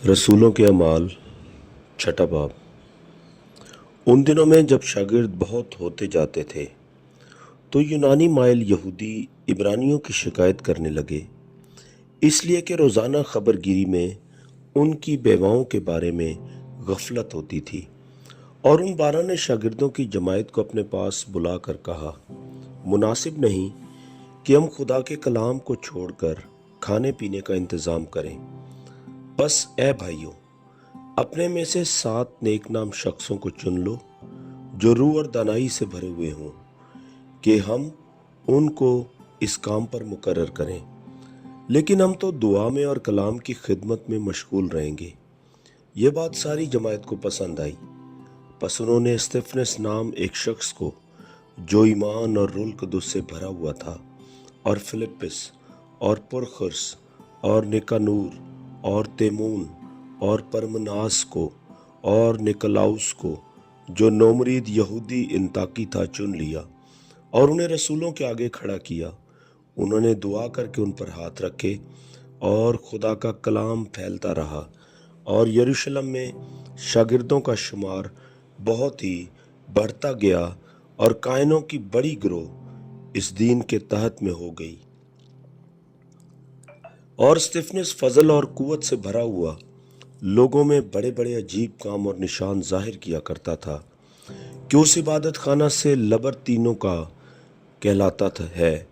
रसूलों के अमाल छठा बाब। उन दिनों में जब शागिर्द बहुत होते जाते थे तो यूनानी माइल यहूदी इब्रानियों की शिकायत करने लगे, इसलिए कि रोज़ाना खबरगिरी में उनकी बेवाओं के बारे में गफलत होती थी। और उन 12 ने शागिर्दों की जमायत को अपने पास बुलाकर कहा, मुनासिब नहीं कि हम खुदा के कलाम को छोड़कर खाने पीने का इंतज़ाम करें। बस ए भाइयों, अपने में से 7 नेकनाम शख्सों को चुन लो जो रूह और दानाई से भरे हुए हों, कि हम उनको इस काम पर मुकर्रर करें। लेकिन हम तो दुआ में और कलाम की खिदमत में मशगूल रहेंगे। ये बात सारी जमायत को पसंद आई। बस उन्होंने स्तिफनस नाम एक शख्स को, जो ईमान और रूह कुदस से भरा हुआ था, और फिलिप्पिस और पुरखुर्स और निकानूर और तेमून और परमनास को और निकलाउस को, जो नोमरीद यहूदी इंताकी था, चुन लिया और उन्हें रसूलों के आगे खड़ा किया। उन्होंने दुआ करके उन पर हाथ रखे और खुदा का कलाम फैलता रहा, और यरूशलेम में शागिर्दों का शुमार बहुत ही बढ़ता गया और कायनों की बड़ी गिरोह इस दीन के तहत में हो गई। और स्तिफनस फजल और कुव्वत से भरा हुआ लोगों में बड़े बड़े अजीब काम और निशान जाहिर किया करता था कि उस इबादत खाना से लबर तीनों का कहलाता है।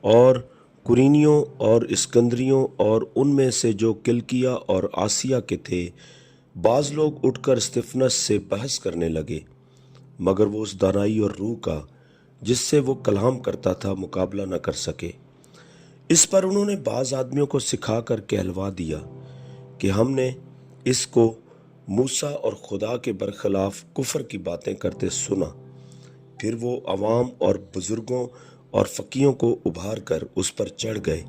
और कुरीनियों और इस्कंदरियों और उनमें से जो किलकिया और आसिया के थे, बाज लोग उठकर स्तिफनस से बहस करने लगे, मगर वो उस दानाई और रूह का जिससे वो कलाम करता था मुकाबला न कर सके। इस पर उन्होंने बाज आदमियों को सिखाकर कहलवा दिया कि हमने इसको मूसा और खुदा के बरखिलाफ कुफर की बातें करते सुना। फिर वो अवाम और बुजुर्गों और फकीयों को उभार कर उस पर चढ़ गए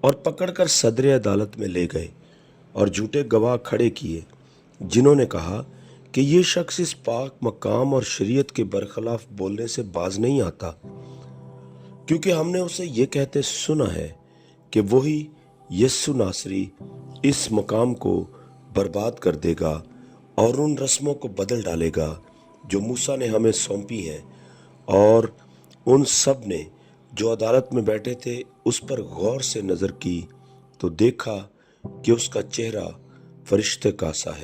और पकड़कर सदर अदालत में ले गए और झूठे गवाह खड़े किए, जिन्होंने कहा कि ये शख्स इस पाक मकाम और शरीयत के बरखिलाफ बोलने से बाज नहीं आता, क्योंकि हमने उसे ये कहते सुना है कि वही यस्सु नासरी इस मकाम को बर्बाद कर देगा और उन रस्मों को बदल डालेगा जो मूसा ने हमें सौंपी हैं। और उन सब ने जो अदालत में बैठे थे उस पर गौर से नज़र की तो देखा कि उसका चेहरा फरिश्ते का सा है।